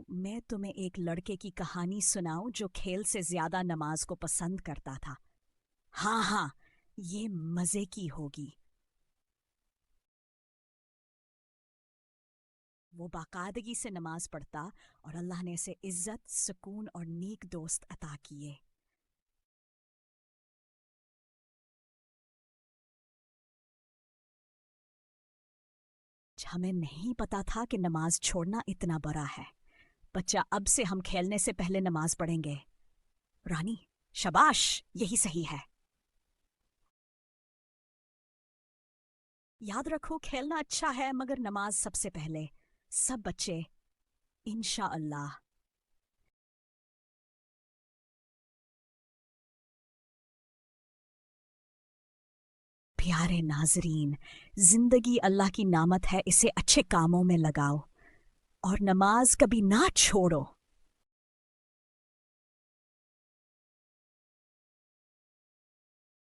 میں تمہیں ایک لڑکے کی کہانی سناؤں جو کھیل سے زیادہ نماز کو پسند کرتا تھا؟ ہاں ہاں، یہ مزے کی ہوگی۔ وہ باقاعدگی سے نماز پڑھتا اور اللہ نے اسے عزت، سکون اور نیک دوست عطا کیے۔ ہمیں نہیں پتا تھا کہ نماز چھوڑنا اتنا برا ہے۔ بچہ، اب سے ہم کھیلنے سے پہلے نماز پڑھیں گے۔ رانی، شاباش، یہی صحیح ہے۔ یاد رکھو، کھیلنا اچھا ہے مگر نماز سب سے پہلے۔ سب بچے، انشاءاللہ۔ پیارے ناظرین، زندگی اللہ کی نعمت ہے، اسے اچھے کاموں میں لگاؤ اور نماز کبھی نہ چھوڑو۔